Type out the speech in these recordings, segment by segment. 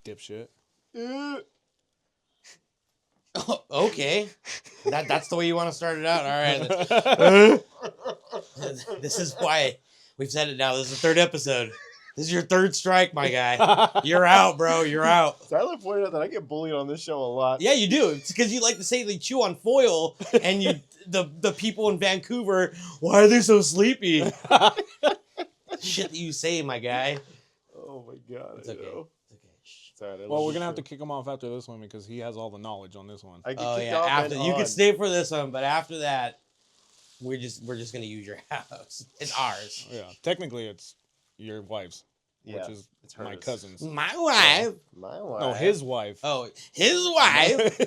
dipshit. Oh, okay. That's the way you want to start it out. All right. This is why we've said it now. This is the third episode. This is your third strike, my guy. You're out, bro. You're out. Tyler pointed out that I get bullied on this show a lot. Yeah, you do. It's because you like to say they chew on foil, and the people in Vancouver, why are they so sleepy? Shit that you say, my guy. Oh my god. It's okay. It's okay. It's all right, Well, we're gonna have to kick him off after this one because he has all the knowledge on this one. I get Oh kicked yeah. off After and you on. can stay for this one, but after that, we're just gonna use your house. It's ours. Yeah, technically it's your wife's, Yeah, which is it's my hers. cousin's. My wife. My wife. No, his wife. Oh, his wife.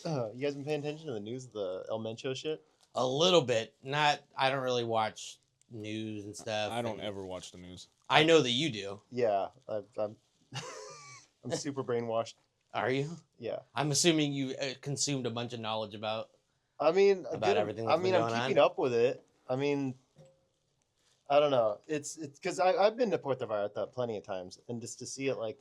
You guys been paying attention to the news, the El Mencho shit? A little bit. Not. I don't really watch news and stuff. I don't and ever watch the news. I know that you do. Yeah, I'm I'm super brainwashed. Are you? Yeah. I'm assuming you consumed a bunch of knowledge about. I mean, About everything that's I mean, been I'm going keeping on? up with it. I mean, I don't know. It's because I've been to Puerto Vallarta plenty of times, and just to see it, like,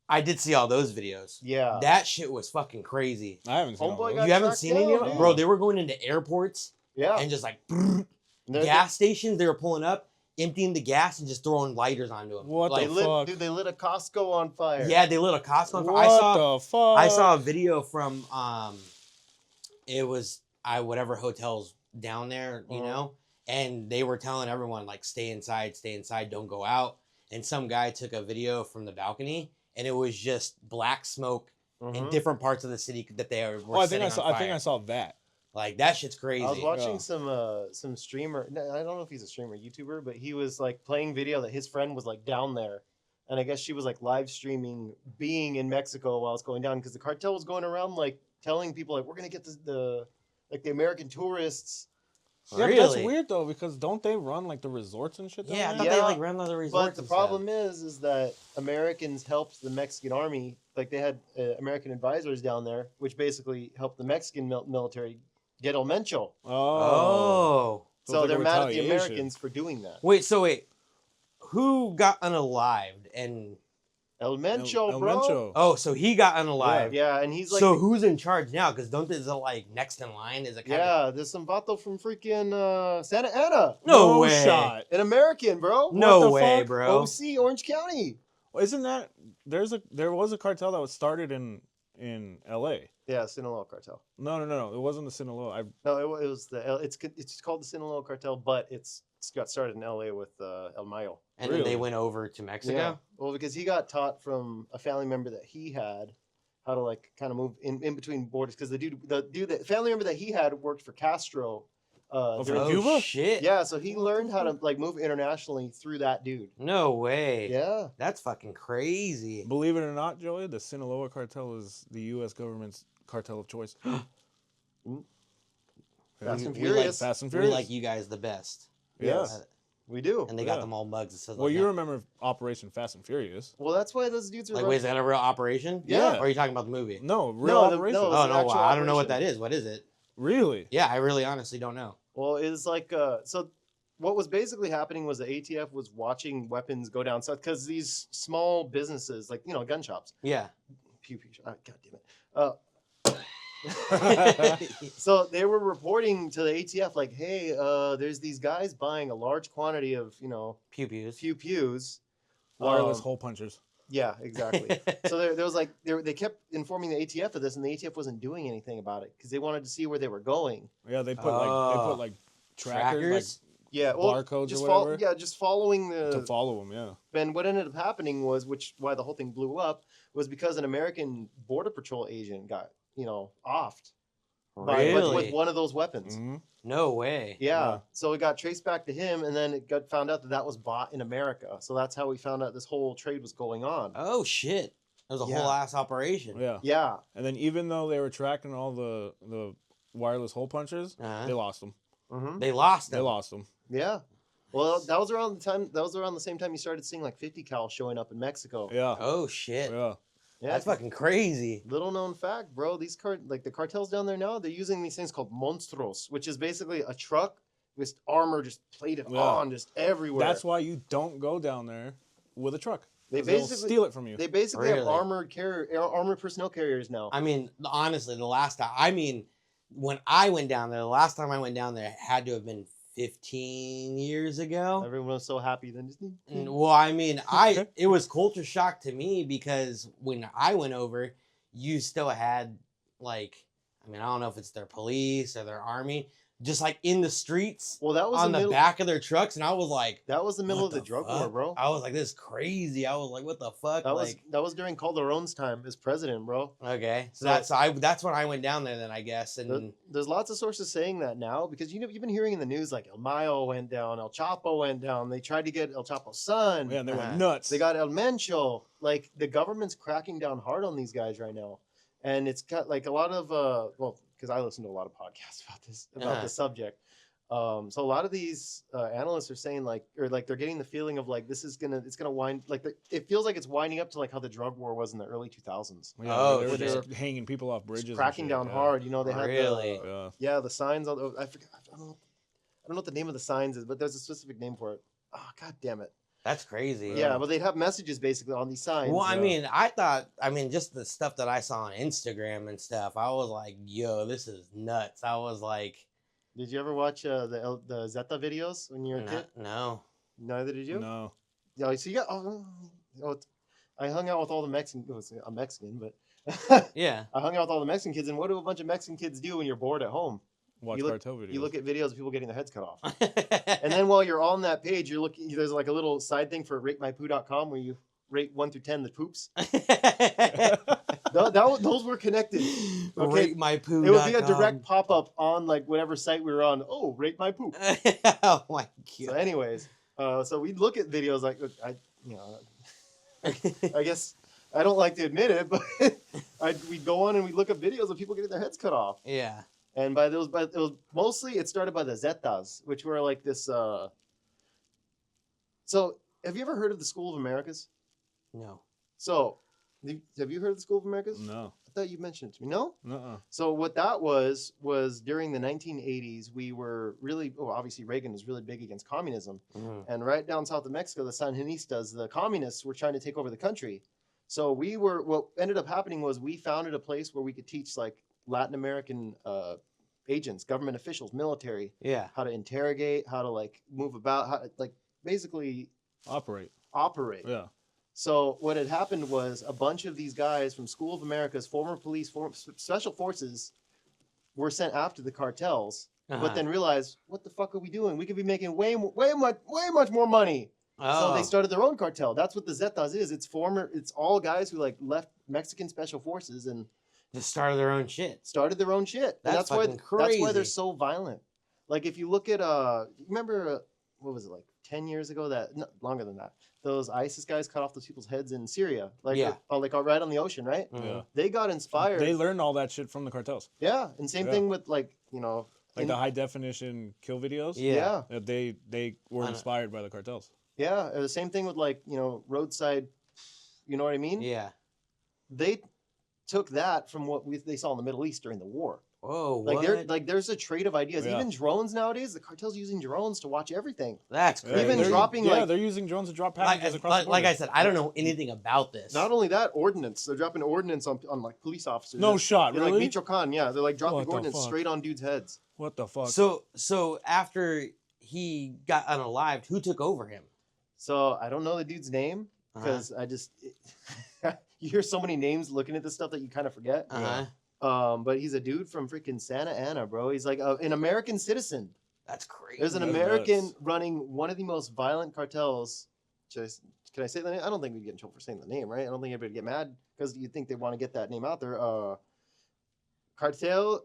I did see all those videos. yeah, That shit was fucking crazy. I haven't seen all Homeboy those. got You haven't tracked seen any of down, them, man. bro? They were going into airports yeah. and just like And they're- gas stations. They were pulling up, emptying the gas, and just throwing lighters onto them. What like, the They lit, fuck? dude. They lit a Costco on fire. Yeah, they lit a Costco on fire. What the fuck? I saw a video from it was whatever hotels down there, you know, and they were telling everyone like stay inside, don't go out. And some guy took a video from the balcony, and it was just black smoke in different parts of the city that they were Oh, I think setting I saw. on fire. I think I saw that. Like that shit's crazy. I was watching Yeah. some streamer. No, I don't know if he's a streamer, YouTuber, but he was like playing video that his friend was like down there, and I guess she was like live streaming being in Mexico while it's going down because the cartel was going around like telling people like we're gonna get the American tourists. Yeah, but that's Really? weird though because don't they run like the resorts and shit? down Yeah, I there? thought Yeah, they like ran other resorts. But the and problem stuff. is that Americans helped the Mexican army. Like they had American advisors down there, which basically helped the Mexican military get El Mencho. Oh. Oh. So So it's like they're a mad at the retaliation. Americans for doing that. Wait. Who got unalived? And El Mencho, El bro. Mencho. oh, so he got unalived. Yeah, and he's like, so who's in charge now? Because is it like next in line? Is it kind of yeah, there's some vato from freaking Santa Ana, no way? shot. an American, bro. No the way, fuck? bro. OC Orange County. Isn't that there was a cartel that was started in L.A. Yeah, Sinaloa cartel. No. It wasn't the Sinaloa. No, it was it's called the Sinaloa cartel, but it's got started in L.A. with El Mayo. And then they Really? went over to Mexico. Yeah. Well, because he got taught from a family member that he had how to like kind of move in between borders. Because the family member that he had worked for Castro. for during- Oh Cuba? shit! yeah, so he learned how to like move internationally through that dude. No way. Yeah. That's fucking crazy. Believe it or not, Joey, the Sinaloa cartel is the U.S. government's cartel of choice. Fast and We like- Furious. Fast and We Furious. like you guys the best. Yeah. Yes. We do. And they got Yeah. them all mugs that says Well, like you that. remember Operation Fast and Furious? Well, that's why those dudes are Like, wait, is that a real operation? Yeah. Or are you talking about the movie? No, real No, operation. no, Oh it's an no, actual I don't know what that operation. is. What is it? Really? Yeah, I really honestly don't know. Well, it's like so. What was basically happening was the ATF was watching weapons go down south because these small businesses, like gun shops, Yeah. pew pew. God damn it. So they were reporting to the ATF like, hey, there's these guys buying a large quantity of Pew pews. pew pews. Wireless hole punchers. Yeah, exactly. So there was like they kept informing the ATF of this, and the ATF wasn't doing anything about it because they wanted to see where they were going. Yeah, they put Oh. like trackers, Trackers? Yeah, well, Barcodes or just whatever? just following like, the. to follow them. Yeah. And what ended up happening was, why the whole thing blew up, was because an American Border Patrol agent got offed Really? with one of those weapons. Mhm. No way. Yeah. Yeah. So it got traced back to him, and then it got found out that was bought in America. So that's how we found out this whole trade was going on. Oh shit. That was a Yeah. whole ass operation. Yeah. Yeah. And then even though they were tracking all the wireless hole punchers, Uh-huh. they lost them. Mm-hmm. They lost They them. lost them. Yeah. Well, that was around the time. That was around the same time you started seeing like 50 cal showing up in Mexico. Yeah. Oh shit. Yeah. Yeah. That's fucking crazy. Little known fact, bro. These the cartels down there now, they're using these things called monstros, which is basically a truck with armor just plated Yeah. on just everywhere. That's why you don't go down there with a truck. They 'Cause they'll basically steal it from you. They basically have Really? armored personnel carriers now. I mean, honestly, the last time, I mean, when I went down there, the last time I went down there had to have been 15 years ago. Everyone was so happy then. Well, I mean, it was culture shock to me because when I went over, you still had like, I mean, I don't know if it's their police or their army, just like in the streets Well, that was on the the middle. back of their trucks, and I was like, That was the middle what of the drug war, fuck? bro. I was like, this is crazy. I was like, what the fuck? That was during Calderon's time as president, bro. Okay, so So- that's when I went down there then, I guess, and There's lots of sources saying that now because you've been hearing in the news like El Mayo went down, El Chapo went down. They tried to get El Chapo's son. Yeah, and they went Uh-huh. nuts. They got El Mencho. Like the government's cracking down hard on these guys right now, and it's got like a lot of well, because I listen to a lot of podcasts about Uh-huh. this subject. So a lot of these analysts are saying like, or like they're getting the feeling of like it's gonna wind like it feels like it's winding up to like how the drug war was in the early 2000s. Yeah, Oh, they were shit. just hanging people off bridges. and Cracking shit, down yeah. hard. You know they had Really? Yeah. the signs on. I forget. I don't know what the name of the signs is, but there's a specific name for it. Oh god damn it. that's crazy. Yeah, but they'd have messages basically on these signs. Well, I Yeah. mean, I mean, just the stuff that I saw on Instagram and stuff, I was like, yo, this is nuts. I was like, Did you ever watch the Zeta videos when you were a kid? no. Neither did you. No. Yeah, so you got. I hung out with all the Mexican. I'm Mexican, but Yeah. I hung out with all the Mexican kids. And what do a bunch of Mexican kids do when you're bored at home? Watch You look- cartel videos. You look at videos of people getting their heads cut off. And then while you're on that page, you're looking. There's like a little side thing for ratemypoo.com where you rate 1 through 10 the poops. Those were connected. Okay. Rate my poo. It would be a direct pop up on like whatever site we were on. Oh, rate my poop. Oh my So, god. anyways, so we'd look at videos like I guess I don't like to admit it, but we'd go on and we'd look at videos of people getting their heads cut off. Yeah. And it started by the Zetas, which were like this. So, have you ever heard of the School of Americas? No. So, have you heard of the School of Americas? No. I thought you mentioned it to me. No. Uh-uh. So what that was during the 1980s, we were really, obviously Reagan was really big against communism. Mhm. And right down south of Mexico, the Sandinistas, the communists, were trying to take over the country. So what ended up happening was we founded a place where we could teach like Latin American agents, government officials, military, Yeah. how to interrogate, how to like move about, how like basically Operate. operate. Yeah. So what had happened was a bunch of these guys from School of America's, former police, special forces, were sent after the cartels, Uh-huh. but then realized, what the fuck are we doing? We could be making way much more money. So they started their own cartel. That's what the Zetas is. It's all guys who like left Mexican special forces and just started their own shit. started their own shit. And That's why fucking that's why they're crazy. so violent. Like if you look at remember what was it like 10 years ago no, longer than that. Those ISIS guys cut off those people's heads in Syria, like Yeah. right on the ocean, right? Mhm. Yeah. They got inspired. They learned all that shit from the cartels. Yeah, and same Yeah. thing with like Like the high definition kill videos. Yeah. yeah, They were I know. inspired by the cartels. yeah. The same thing with like roadside. You know what I mean? Yeah. They took that from what they saw in the Middle East during the war. Whoa. Like there's a trade of ideas. Yeah. Even drones nowadays, the cartel's using drones to watch everything. That's Yeah, crazy. Even they're- dropping, Yeah, like- they're using drones to drop like, packages across the like border. I said, I don't know anything about this. Not only that, ordnance. They're dropping ordnance on like police officers. No shot, They're really? like Michoacan, yeah. They're like dropping What the ordnance fuck? straight on dudes' heads. What the fuck? So after he got unalived, who took over him? So I don't know the dude's name because I just you hear so many names looking at this stuff that you kind of forget. Uh-huh. But he's a dude from freaking Santa Ana, bro. He's like an American citizen. That's crazy. There's an That's American nuts. running one of the most violent cartels. Can I say the name? I don't think we'd get in trouble for saying the name, right? I don't think anybody would get mad because you think they want to get that name out there. Cartel.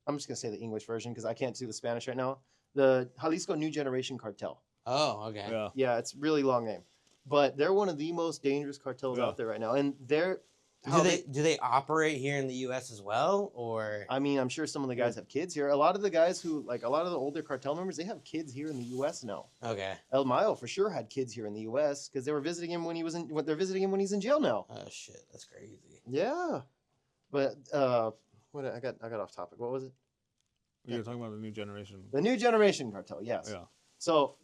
I'm just gonna say the English version because I can't do the Spanish right now. The Jalisco New Generation Cartel. Oh, okay. yeah. Yeah, it's a really long name, but they're one of the most dangerous cartels Yeah. out there right now, and they're. Do they operate here in the U.S. as well, or? I mean, I'm sure some of the guys have kids here. A lot of the guys who, like, a lot of the older cartel members, they have kids here in the U.S. now. Okay. El Mayo for sure had kids here in the U.S. because they were visiting him when he was in. They're visiting him when he's in jail now. Oh shit, that's crazy. Yeah, but what I got off topic. What was it? You're talking about the new generation. The New Generation Cartel. Yes. Yeah. So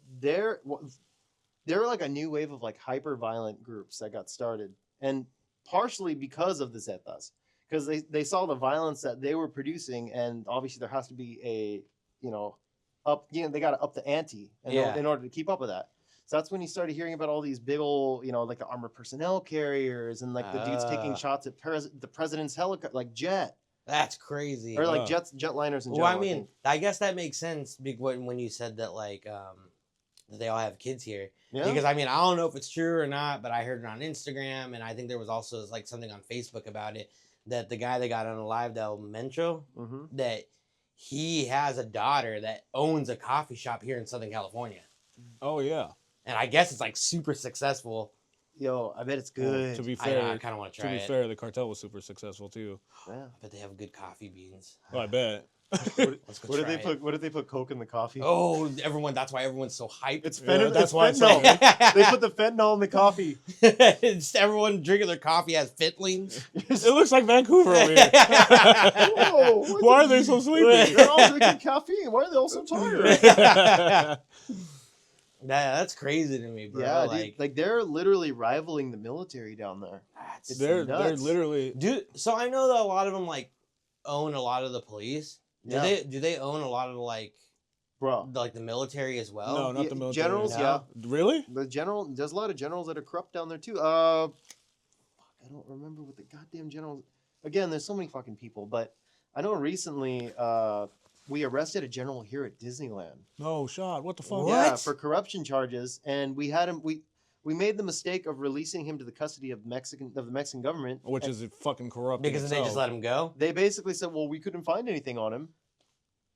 there were like a new wave of like hyper violent groups that got started, and partially because of the Zetas, because they saw the violence that they were producing, and obviously there has to be a they got to up the ante in order to keep up with that. So that's when you started hearing about all these big old, like the armored personnel carriers and like the dudes taking shots at the president's helicopter, like jet. That's crazy. Or like jetliners in general. Well, I mean, I guess that makes sense when you said that, like, that they all have kids here. Yeah. Because, I mean, I don't know if it's true or not, but I heard it on Instagram, and I think there was also, like, something on Facebook about it, that the guy that got unalived, El Mencho, that he has a daughter that owns a coffee shop here in Southern California. Oh, yeah. And I guess it's, like, super successful. Yo, I bet it's good. To be fair, I kind of want to try it. To be fair, the cartel was super successful too. Yeah. I bet they have good coffee beans. Oh, I bet. Let's go What did try they put? What did they put Coke in the coffee? Oh, that's why everyone's so hyped. It's that's why it's fentanyl. so They put the fentanyl in the coffee. It's everyone drinking their coffee has fitlings. It looks like Vancouver over here. Whoa, Why are they so sleepy? They're all drinking caffeine. Why are they all so tired? That's crazy to me, bro. Yeah, dude, like they're literally rivaling the military down there. It's they're nuts. literally Dude, so I know that a lot of them like own a lot of the police. Do they own a lot of the military as well? No, not the military. Generals, No. yeah. Really? There's a lot of generals that are corrupt down there too. I don't remember what the goddamn generals. Again, there's so many fucking people, but I know recently we arrested a general here at Disneyland. No shot. What the fuck? What? Yeah, for corruption charges, and we had him. We made the mistake of releasing him to the custody of the Mexican government, Which is fucking corrupt. Because then they just let him go? They basically said, well, we couldn't find anything on him.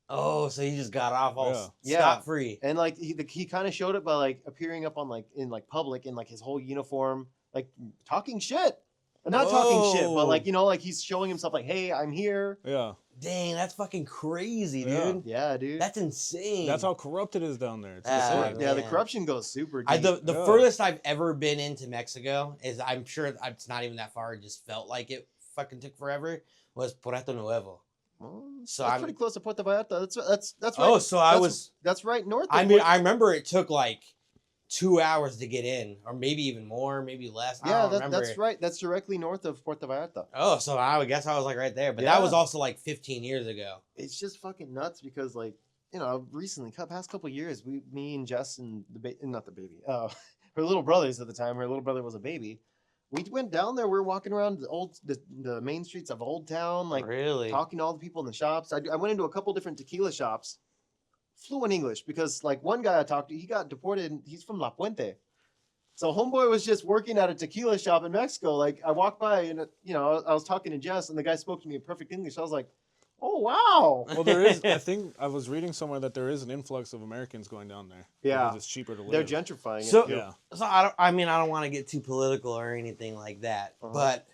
Oh, so he just got off all Yeah. scot-free. And like he kind of showed it by like appearing up on in public in like his whole uniform, like talking shit. Not talking shit, but like like he's showing himself like, hey, I'm here. Yeah. Dang, that's fucking crazy, Yeah. dude. Yeah, dude. That's insane. That's how corrupt it is down there. It's Ah, insane. Yeah, the man. corruption goes super deep. The Yeah. furthest I've ever been into Mexico is, I'm sure it's not even that far. It just felt like it fucking took forever. Was Puerto Nuevo. Well, So that's I'm pretty close to Puerto Vallarta. That's right. Oh, so I That's right north. I of mean, Puerto- I remember it took like 2 hours to get in, or maybe even more, maybe less. I yeah, don't remember. that's right. That's directly north of Puerto Vallarta. Oh, so I would guess I was like right there, but Yeah. that was also like 15 years ago. It's just fucking nuts because like recently, past couple of years, me and Jess and not the baby, her little brothers at the time. Her little brother was a baby. We went down there. We were walking around the main streets of Old Town, like Really? talking to all the people in the shops. I went into a couple different tequila shops, fluent English, because like one guy I talked to, he got deported. He's from La Puente. So homeboy was just working at a tequila shop in Mexico. Like I walked by and I was talking to Jess and the guy spoke to me in perfect English. I was like, oh wow. Well, there is. I think I was reading somewhere that there is an influx of Americans going down there. Yeah. Because it's cheaper to live. They're gentrifying So- it. too. Yeah. So I don't want to get too political or anything like that, Uh-huh. but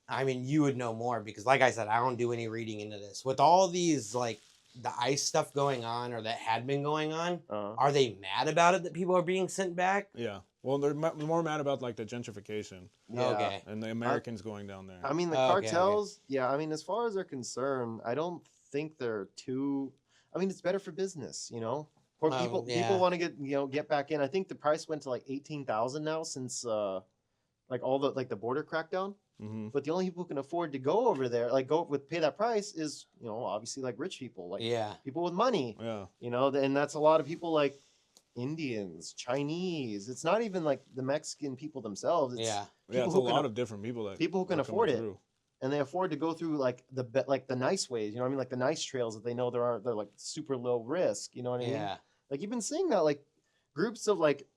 I mean, you would know more because, like I said, I don't do any reading into this. With all these like the ICE stuff going on, or that had been going on, are they mad about it that people are being sent back? Yeah. Well, they're more mad about like the gentrification Yeah. Okay. and the Americans going down there. I mean, the Oh, okay, cartels, yeah, I mean, as far as they're concerned, I don't think they're too. I mean, it's better for business, Or people yeah. want to get back in. I think the price went to like 18,000 now since like all the border crackdown. Mm-hmm. But the only people who can afford to go over there, like pay that price, is obviously like rich people, like Yeah. people with money. Yeah. And that's a lot of people like Indians, Chinese. It's not even like the Mexican people themselves. It's Yeah. Yeah. It's a who can lot of different people that people who can are coming afford it. through. and they afford to go through like the nice ways, you know what I mean? Like the nice trails that they know they're like super low risk, you know what I mean? Yeah. Like you've been seeing that like groups of like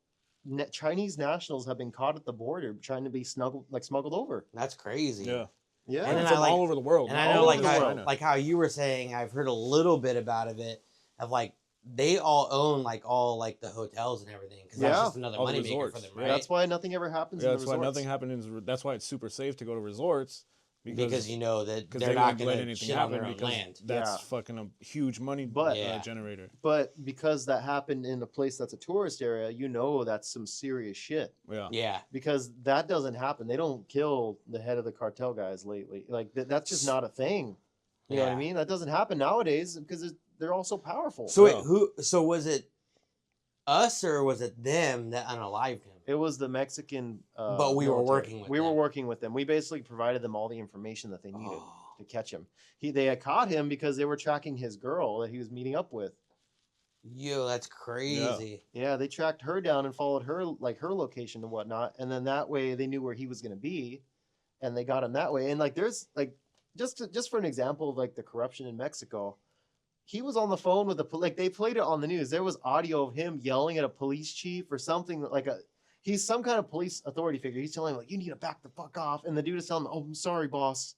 Chinese nationals have been caught at the border trying to be smuggled over. That's crazy. Yeah. Yeah. And then From I all over the world. And I all know, over like China. how you were saying, I've heard a little bit about it, of like they all own like all like the hotels and everything, because that's Yeah. just another All the moneymaker for resorts. them, Yeah. right? That's why nothing ever happens Yeah, in the that's why resorts. nothing happened. That's why it's super safe to go to resorts because you know that because they're they not won't going let to anything shit on happen their own because land. that's Yeah. fucking a huge money But- Yeah. generator. But because that happened in a place that's a tourist area, you know that's some serious shit. Yeah. Yeah. Because that doesn't happen. They don't kill the head of the cartel guys lately. Like that's just not a thing. You know what I Yeah. mean? That doesn't happen nowadays because they're all so powerful. So Yeah. So was it us or was it them that unalived him? It was the Mexican. But we were military. working with We were them. working with them. We basically provided them all the information that they needed Oh. to catch him. They had caught him because they were tracking his girl that he was meeting up with. Yo, that's crazy. Yeah, they tracked her down and followed her her location and whatnot, and then that way they knew where he was going to be, and they got him that way. And like, there's like, just for an example of like the corruption in Mexico, he was on the phone with like they played it on the news. There was audio of him yelling at a police chief or something he's some kind of police authority figure. He's telling him like, you need to back the fuck off, and the dude is telling him, oh, I'm sorry, boss.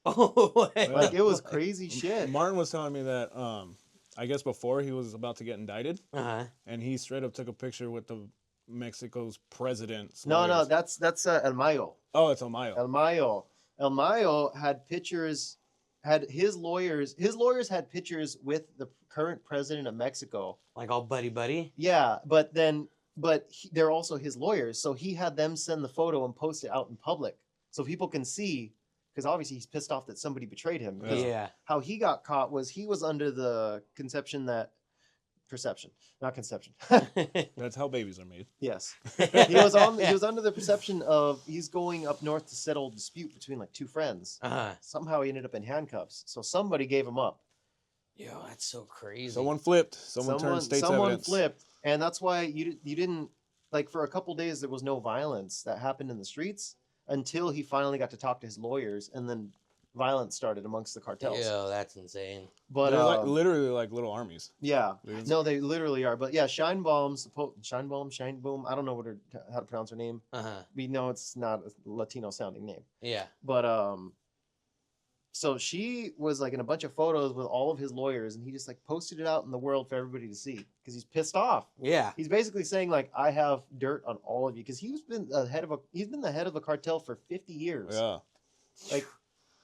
Oh, Like it was crazy shit. Martin was telling me that I guess before he was about to get indicted, Uh-huh. and he straight up took a picture with the Mexico's president. No, that's El Mayo. Oh, it's Omayo. El Mayo. El Mayo had pictures, had his lawyers had pictures with the current president of Mexico. Like all buddy. Yeah, they're also his lawyers. So he had them send the photo and post it out in public so people can see, because obviously he's pissed off that somebody betrayed him. Yeah. Yeah. How he got caught was he was under the perception, not conception. That's how babies are made. Yes. He was under the perception of he's going up north to settle a dispute between like two friends. Uh-huh. Somehow he ended up in handcuffs. So somebody gave him up. Yo, that's so crazy. Someone flipped. Someone turned state's evidence. Flipped, and that's why you didn't like for a couple days there was no violence that happened in the streets until he finally got to talk to his lawyers, and then violence started amongst the cartels. Yo, that's insane. But They're like, literally like little armies. yeah, Dudes. no, they literally are. But yeah, Shine Boom. I don't know how to pronounce her name. Uh-huh. We know it's not a Latino sounding name. Yeah. But so she was like in a bunch of photos with all of his lawyers, and he just like posted it out in the world for everybody to see because he's pissed off. Yeah. He's basically saying like, I have dirt on all of you, because he's been the head of a cartel for 50 years. Yeah. Like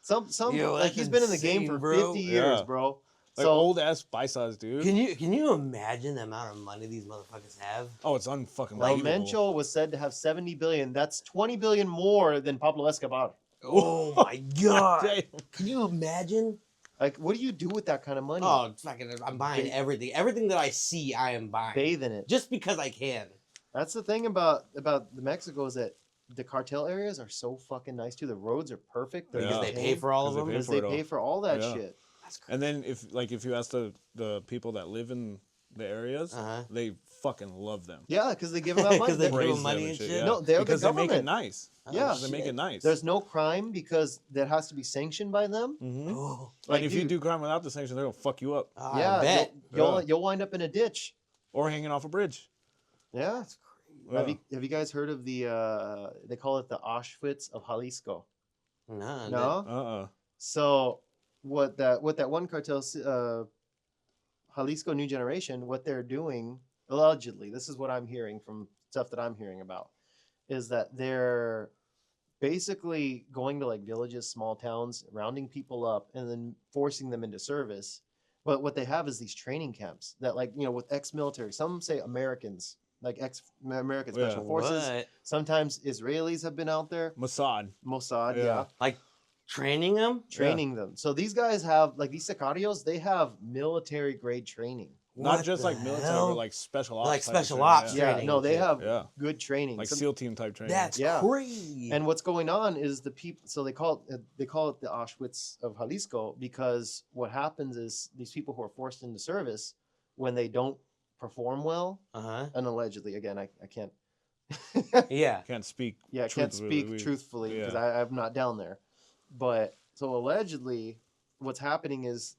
some Yo, like that's he's been in the game insane, for bro. 50 years, Yeah. bro. Like So old ass paisas, dude. Can you imagine the amount of money these motherfuckers have? Oh, it's unfucking El believable. Mencho was said to have 70 billion. That's 20 billion more than Pablo Escobar. Oh my god. Damn. Can you imagine? Like, what do you do with that kind of money? Oh, fucking! I'm buying Ba- everything. Everything that I see, I am buying. Bathe in it. Just because I can. That's the thing about the Mexico, is that the cartel areas are so fucking nice too. The roads are perfect. They're Yeah. Because they pay maintained, for all of 'Cause them. they because for they it all. pay for all that Yeah. shit. That's crazy. And then if you ask the people that live in the areas, Uh-huh. they fucking love them. Yeah, because they give them that money. Because they They- give Praise them money them and shit. yeah. No, they're the because they make it government. nice. Oh, Yeah. They make shit. it nice. There's no crime because that has to be sanctioned by them. Mhm. Oh, Like, and if you dude, do crime without the sanction, they'll fuck you up I yeah, bet. you'll Yeah. wind up in a ditch. or hanging off a bridge. Yeah. That's crazy. Yeah. Have you guys heard of the they call it the Auschwitz of Jalisco? No. No. So what that one cartel, Jalisco New Generation, what they're doing allegedly, this is what I'm hearing from stuff that I'm hearing about, is that they're basically going to like villages, small towns, rounding people up, and then forcing them into service. But what they have is these training camps that, like, you know, with ex-military, some say Americans, like ex-American Yeah. special forces. What? Sometimes Israelis have been out there. Mossad. Mossad, Yeah. yeah, Like training them? training them. So these guys have, like, these sicarios, they have military grade training. Not What just the like military, hell? but like special ops. Like type of special shit, ops Yeah. Yeah, training no, and they shit. have Yeah. good training. Like Some- SEAL team type training. That's Yeah. crazy. And what's going on is the people. So they call it the Auschwitz of Jalisco, because what happens is these people who are forced into service, when they don't perform well, Uh-huh. and allegedly, again, I can't. Yeah. Can't speak. Yeah, I can't truthfully. speak truthfully because yeah. I'm not down there. But so allegedly, what's happening is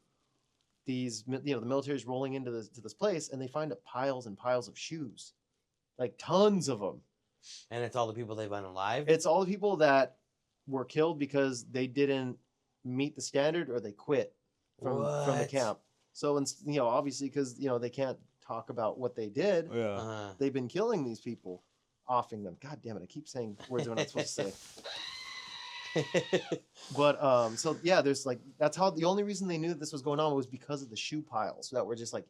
these, you know, the military's rolling into this place, and they find piles and piles of shoes, like tons of them. And it's all the people they've unalived? It's all the people that were killed because they didn't meet the standard or they quit from the What? camp. So, you know, obviously, because, you know, they can't talk about what they did, Yeah. Uh-huh. they've been killing these people, offing them. God damn it, I keep saying words I'm not supposed to say. But so yeah, there's like, that's how, the only reason they knew that this was going on was because of the shoe piles that were just like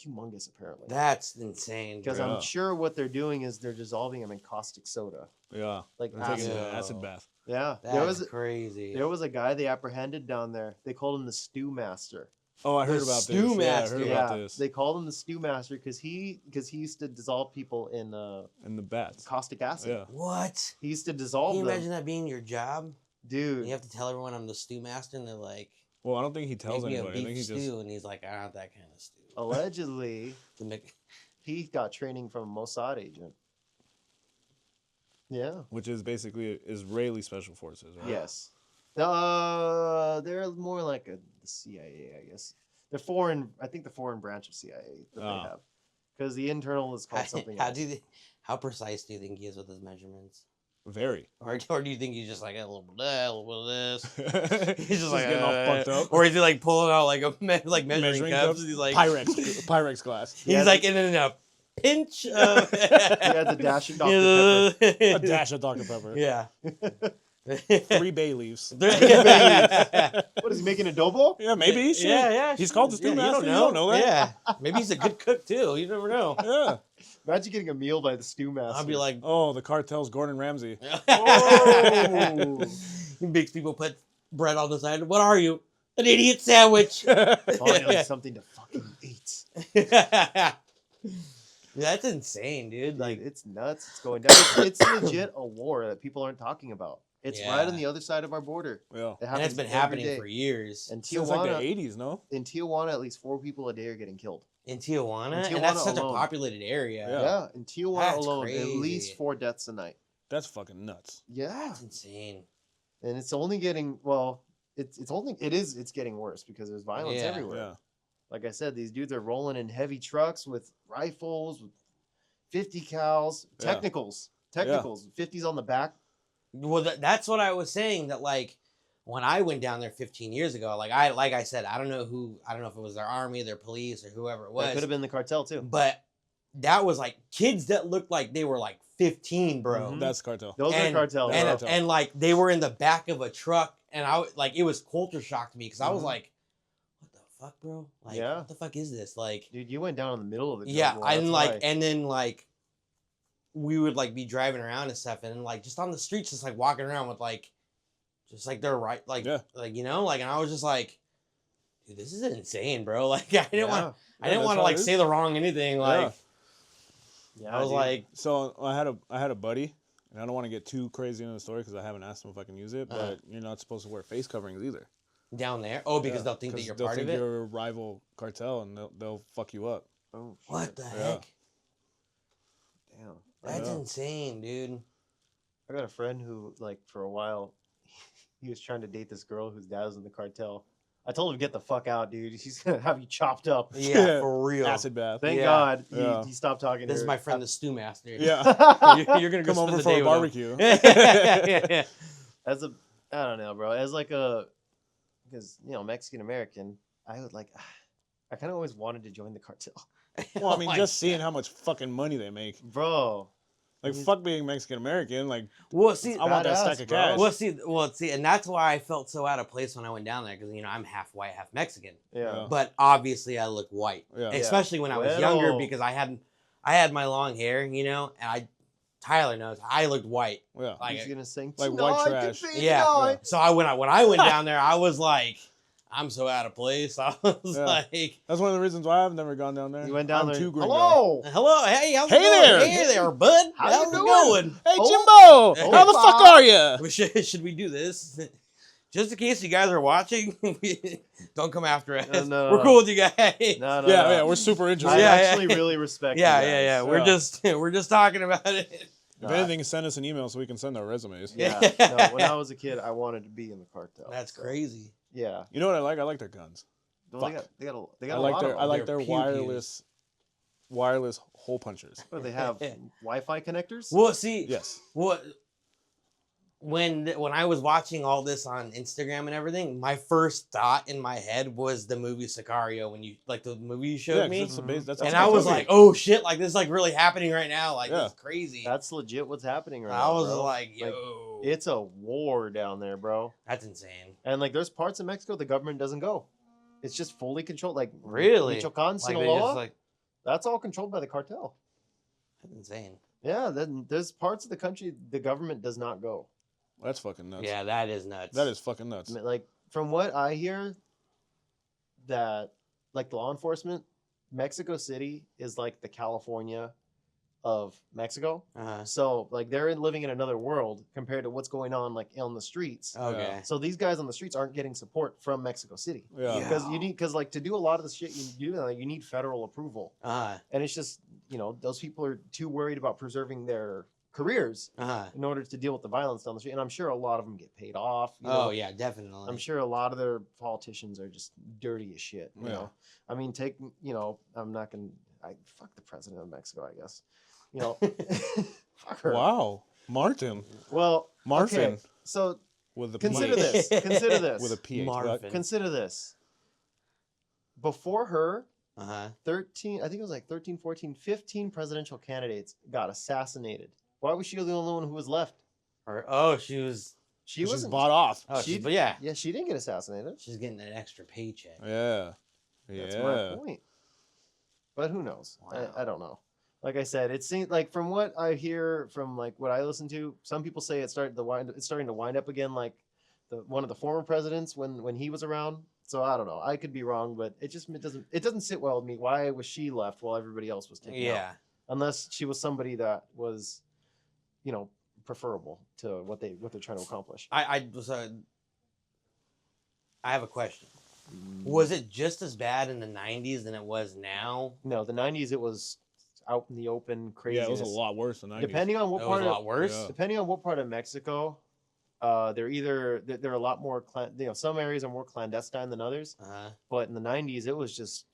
humongous, apparently. That's insane. Because bro. Yeah. I'm sure what they're doing is they're dissolving them in caustic soda, Yeah. like They're taking acid. an acid bath. Yeah, That's crazy. there was a guy they apprehended down there. They called him the stew master. Oh, I heard The about stew this. Yeah, I master. heard Yeah, about this. they called him the stew master because he used to dissolve people in And the bats. caustic acid. Yeah. What? He used to Can dissolve you them, imagine that being your job? dude. You have to tell everyone I'm the stew master, and they're like, Well, I don't think he tells make me a anybody. I think beef he stew, just. and he's like, I want that kind of stew. Allegedly, To make- he got training from a Mossad agent. Yeah. Which is basically Israeli special forces, right? Yes. They're more like the CIA, I guess. They're foreign. I think the foreign branch of CIA that they have, because the internal is called something else. How precise do you think he is with his measurements? Very. Or do you think he's just like a little bit of that, a little bit of this? He's He's just like getting all fucked up. Or is he like pulling out like like measuring cups? And he's like Pyrex glass. He's Yeah, like in a pinch of. He has a dash of Dr. Pepper. A dash of Dr. Pepper. Yeah. 3 bay leaves. What is he making, adobo? Yeah, maybe. Shit. Yeah. He's called the stew you master. You don't know that. Yeah. Maybe he's a good cook too. You never know. Yeah. Imagine getting a meal by the stew master. I'll be like, Oh, the cartel's Gordon Ramsay. oh, He makes people put bread on the side. What are you? An idiot sandwich. finally something to fucking eat. That's insane, dude. Like, Like, it's nuts. It's going down. It's legit a war that people aren't talking about. It's right on Yeah. the other side of our border. Yeah. It and happens it's been every happening day. for years. And Since Tijuana, like the 80s, no? in Tijuana, at least 4 people a day are getting killed. In Tijuana, In and that's Tijuana such alone. a populated area. Yeah. Yeah, in Tijuana That's alone, at crazy. least 4 deaths a night. That's fucking nuts. Yeah, That's insane. and it's only getting it's getting worse because there's violence Yeah. everywhere. Yeah. Like I said, these dudes are rolling in heavy trucks with rifles, with 50 cals, Yeah. technicals, 50s on the back. Well, that's what I was saying. That like when I went down there 15 years ago, like I said, I don't know if it was their army, their police, or whoever it That was. could have been the cartel too. But that was like kids that looked like they were like 15, bro. Mhm. That's cartel. Those And- are cartel. and- bro. cartel. And like they were in the back of a truck, and I like it was culture shock to me because I was Mhm. like, "What the fuck, bro? Like, Yeah. what the fuck is this?" Like, Dude, you went down in the middle of the yeah, drug war, that's and like, why. and then like, we would like be driving around and stuff, and like just on the streets, just like walking around with like, just like they're right, like, Yeah. like you know, like, and I was just like, dude, this is insane, bro. Like, I didn't want, Yeah. I didn't that's want to how it like is. say the wrong anything, like. Yeah, I was dude. like, So I had a buddy, and I don't want to get too crazy into the story because I haven't asked him if I can use it. But Uh-huh. you're not supposed to wear face coverings either. down there. Oh, because Yeah, they'll think that 'cause you're they'll part think of it. you're a rival cartel, and they'll fuck you up. Oh, What shit. the Yeah. heck? Damn. That's Yeah. insane, dude. I got a friend who, like, for a while, he was trying to date this girl whose dad was in the cartel. I told him, get the fuck out, dude. She's going to have you chopped up. Yeah, for real. Acid bath. Thank Yeah. God Yeah. he stopped talking This to is her. my friend, the stew master. Yeah. You're gonna go Come spend over the for day a with him. barbecue. Yeah. As a, I don't know, bro. As like a, because, Mexican American, I would like, I kind of always wanted to join the cartel. Well, I Oh mean, my just seeing how much fucking money they make. Bro. Like, Mhm. fuck being Mexican American. Like, Well, see, I want that badass, stack of bro. cash. well, see, and that's why I felt so out of place when I went down there because I'm half white, half Mexican. Yeah. But obviously, I look white, Yeah. especially when I was younger Well. because I had my long hair, and Tyler knows I looked white. Yeah. Like, He's going to sing, like white "Tonight can trash." be Yeah. tonight." So when I went down there, I was like, I'm so out of place. I was Yeah. like, That's one of the reasons why I've never gone down there. You went down I'm there. too gringo. Hello. hello, hey, how's Hey it going? there. Hey there, bud. How How's you it doing? going? Hey, Oh. Jimbo! How the fuck Bob. are you? Should we do this? Just in case you guys are watching, don't come after us. No. We're cool with you guys. No, no, Yeah, no. yeah, we're super I interested. Yeah, actually yeah. really respect Yeah, you yeah, guys. yeah. Yeah. We're just talking about it. If anything, send us an email so we can send our resumes. Yeah. Yeah. No, when I was a kid, I wanted to be in the cartel. That's so, crazy. Yeah. You know what I like? I like their guns. Well, Fuck. they got I a like lot their of I them. like They're their pew-pews. wireless hole punchers. What, they have Yeah. Wi-Fi connectors? Well, see, Yes. what when I was watching all this on Instagram and everything, my first thought in my head was the movie Sicario when you like the movie you showed Yeah, 'cause me. it's a base, that's And a I was movie. like, oh shit, like this is like really happening right now. Like Yeah. this is crazy. That's legit what's happening right I now, was bro. like, yo. It's a war down there, bro. That's insane. And like there's parts of Mexico the government doesn't go. It's just fully controlled. Like Really? Michoacan, Like they Sinaloa, just like that's all controlled by the cartel. that's insane. Yeah, then there's parts of the country the government does not go. That's fucking nuts. Yeah, that is nuts. That is fucking I nuts. mean, like from what I hear, that like the law enforcement, Mexico City is like the California of Mexico. So like they're living in another world compared to what's going on like on the streets. Okay. So these guys on the streets aren't getting support from Mexico City. Yeah. Because like to do a lot of the shit you do, like, you need federal approval. And it's just, you know, those people are too worried about preserving their careers in order to deal with the violence down the street. And I'm sure a lot of them get paid off. You know? Yeah, definitely. I'm sure a lot of their politicians are just dirty as shit. You know, I mean, I'm not gonna. Fuck the president of Mexico, I guess. You know, fuck her. Wow, Martin. Well, Martin. Okay, so with a consider PH. this. Consider this. With a PH. Marvin. Consider this. Before her, 13, I think it was like 13, 14, 15 presidential candidates got assassinated. Why was she the only one who was left? She was. She wasn't bought off. But yeah, Yeah, she didn't get assassinated. she's getting an extra paycheck. Yeah. That's my point. But who knows? Wow. I don't know. Like I said, it seems like from what I hear from like what I listen to, some people say it's starting to wind up again, like one of the former presidents when he was around. So I don't know. I could be wrong, but it doesn't sit well with me. Why was she left while everybody else was taken out? Unless she was somebody that was, you know, preferable to what they're trying to accomplish. I have a question. Was it just as bad in the 90s than it was now? No, the 90s it was out in the open, crazy. Yeah, it was a lot worse than 90s. Depending on what It part was a of lot worse. Yeah. depending on what part of Mexico, they're a lot more some areas are more clandestine than others. But in the 90s, it was just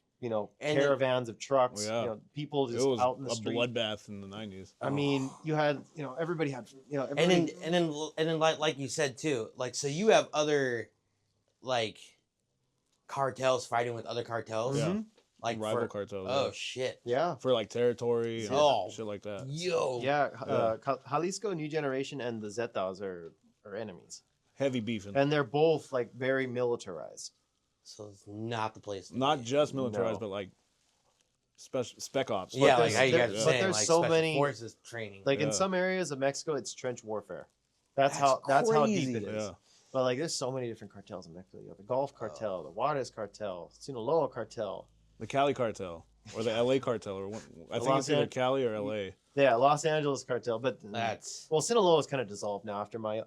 caravans of trucks, people just It was out in the a street. bloodbath in the 90s. I mean, you had everybody had And then like you said too, like so you have other like cartels fighting with other cartels. Yeah. Like Rival cartels. Oh shit. yeah. For like territory and Oh. shit like that. Yo. Yeah, Jalisco New Generation and the Zetas are enemies, Heavy beefing. and they're both like very militarized. So it's not the place. To Not be. just militarized, No. but like spec ops. Yeah, But like how you guys there's- are but saying, there's like so special many- forces training. Like in Yeah. some areas of Mexico, it's trench warfare. That's how crazy. deep it is. Yeah. But like, there's so many different cartels in Mexico. You have the Gulf Cartel, the Juarez Cartel, Sinaloa Cartel. The Cali cartel. Or the LA cartel. Or I think Los it's either An- Cali or LA. Yeah, Los Angeles Cartel. But That's Sinaloa is kind of dissolved now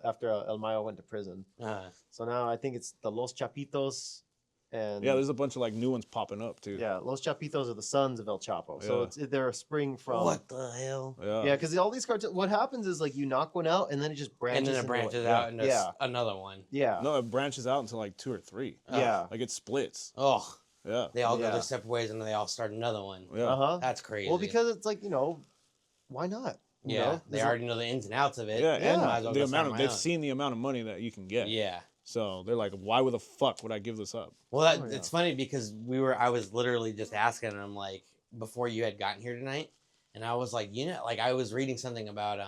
after El Mayo went to prison. So now I think it's the Los Chapitos, and Yeah, there's a bunch of like new ones popping up too. yeah, Los Chapitos are the sons of El Chapo. So Yeah. they're a spring from what the hell? Yeah. Yeah, because all these cartels. What happens is like you knock one out, and then it just branches. And then it into branches Yeah. out into another one. Yeah. No, it branches out into like 2 or 3. Yeah. Like it splits. Oh, Yeah. they all go Yeah. their separate ways and then they all start another one. Yeah. Uh huh. That's crazy. Well, because it's like why not? You yeah, know? they Is it- already know the ins and outs of it. Yeah, Yeah. and Might as well the go start amount of my they've own. seen the amount of money that you can get. Yeah. So they're like, why the fuck would I give this up? Well, Oh, yeah. it's funny because I was literally just asking him like before you had gotten here tonight, and I was like, like I was reading something about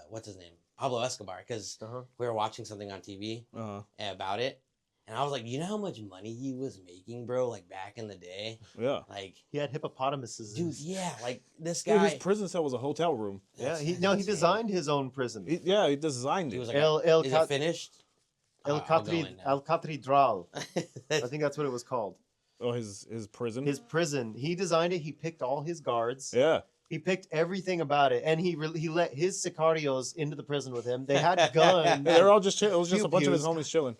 what's his name, Pablo Escobar, because Uh-huh. we were watching something on TV about it, and I was like, you know how much money he was making, bro, like back in the day, Yeah. like He had hippopotamuses. dude, yeah, like this Dude, guy. his prison cell was a hotel room. Yeah. He Insane. designed his own prison. He designed He it. was like, El is Cat- it finished? El I'll go in now. Catedral. I think that's what it was called. Oh, his prison. His prison. He designed it. He picked all his guards. Yeah. He picked everything about it, and he let his sicarios into the prison with him. They had guns. Yeah, they were all just chill. It was just a bunch of his Pew-pews. homies chilling.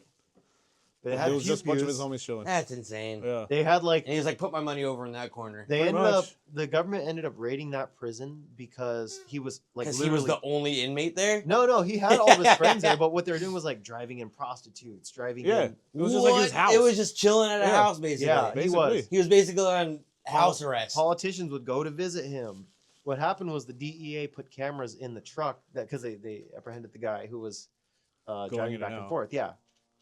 They had It was just a bunch of pew-pews. his homies chilling. That's insane. Yeah. They had like And he was like, put my money over in that corner. they Pretty ended much. up. The government ended up raiding that prison because he was like Because literally. he was the only inmate there? No, he had all of his friends there, but what they were doing was like driving in prostitutes, driving Yeah. in. It was just like his What? house. It was just chilling at a Yeah. house, basically. Yeah, he was. Basically. He was basically on house arrest. Politicians would go to visit him. What happened was the DEA put cameras in the truck because they apprehended the guy who was driving in back and and out. forth. Yeah.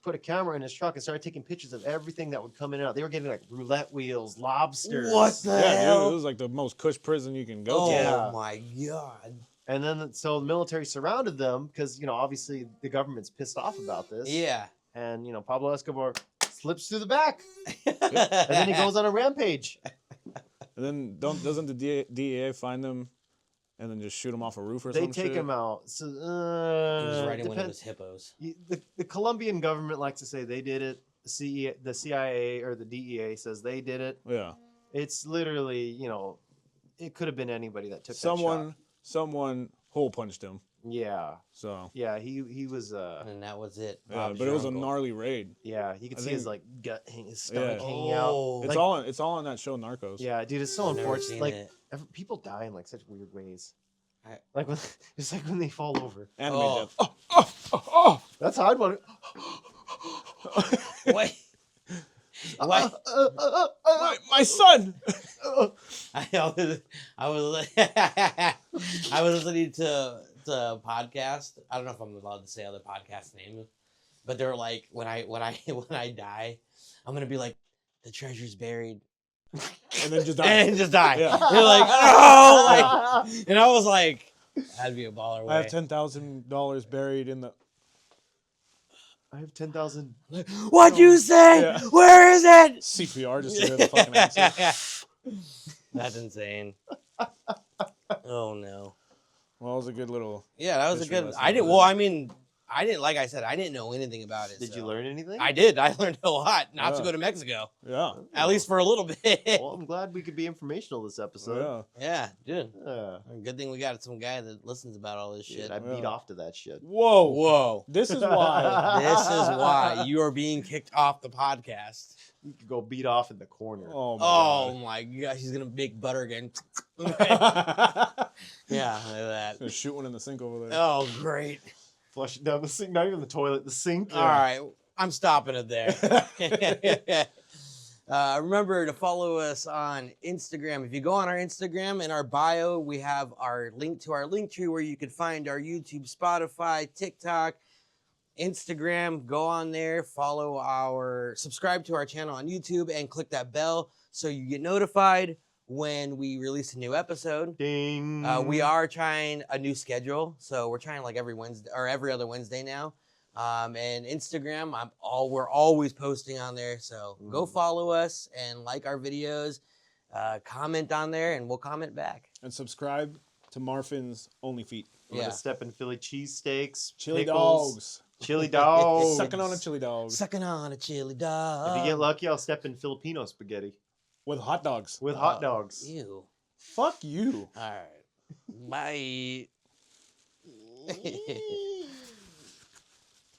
Put a camera in his truck and started taking pictures of everything that would come in and out. They were getting like roulette wheels, lobsters. What the Yeah, hell? dude, it was like the most cush prison you can go Oh to. Yeah. my god. And then so the military surrounded them because obviously the government's pissed off about this. Yeah. And Pablo Escobar slips through the back, and and then he goes on a rampage. And then doesn't the DEA find them and then just shoot them off a roof or They some take shit? him out. So He was riding one of depends- his hippos. The Colombian government likes to say they did it. the CIA or the DEA says they did it. Yeah. It's literally, it could have been anybody that took that shot. Someone hole punched him. Yeah. So. Yeah, he was And that was it. Yeah, Bob's but it your was uncle. a gnarly raid. yeah, you could I see his think- gut, his stomach Yeah. hanging out. Oh. It's all on that show Narcos. Yeah, dude, it's so I've never unfortunate. seen Like it. people die in like such weird ways. I- Like when it's like when they fall over. Anime Oh. death. Oh. That's how I'd want Wait. Wait. My son. I was I was listening to a podcast. I don't know if I'm allowed to say other podcast names, but they're like, when I die, I'm gonna be like, the treasure's buried, And then just die. and just die. Yeah. They're like, oh, like, and I was like, that'd be a baller way. I have $10,000 buried in the. I have 10,000. What'd you say? Yeah. Where is it? CPR just to hear the fucking answer. That's insane. Oh no. Well, it was a good little. Yeah, that was a History good. lesson. I didn't. Well, I mean, I didn't. Like I said, I didn't know anything about it. Did you so. learn anything? I did. I learned a lot not to Yeah. go to Mexico, Yeah. at least for a little bit. Well, I'm glad we could be informational this episode. Yeah. Yeah, dude. Yeah. Good thing we got some guy that listens about all this Dude, shit. I beat Yeah. off to that shit. Whoa. Whoa. This is why. This is why you are being kicked off the podcast. You could go beat off in the corner. Oh my Oh my gosh, he's gonna make butter again. god. Yeah, look at that. Gonna shoot one in the sink over there. Oh, great. Flush it down the sink. Not even the toilet, the sink. All right, I'm stopping it there. Remember to follow us on Instagram. If you go on our Instagram, in our bio, we have our link to our link tree where you can find our YouTube, Spotify, TikTok, Instagram. Go on there, subscribe to our channel on YouTube, and click that bell so you get notified when we release a new episode. Ding. We are trying a new schedule, so we're trying like every Wednesday or every other Wednesday now. And Instagram, we're always posting on there, so go follow us and like our videos, comment on there, and we'll comment back. And subscribe to Marfin's Only Feet. I'm gonna Yeah. step in Philly cheesesteaks, Chili pickles, dogs. chili dogs. Sucking on a chili dog. Sucking on a chili dog. If you get lucky, I'll step in Filipino spaghetti With hot dogs. with hot dogs. Ew. Fuck you. All right. Bye.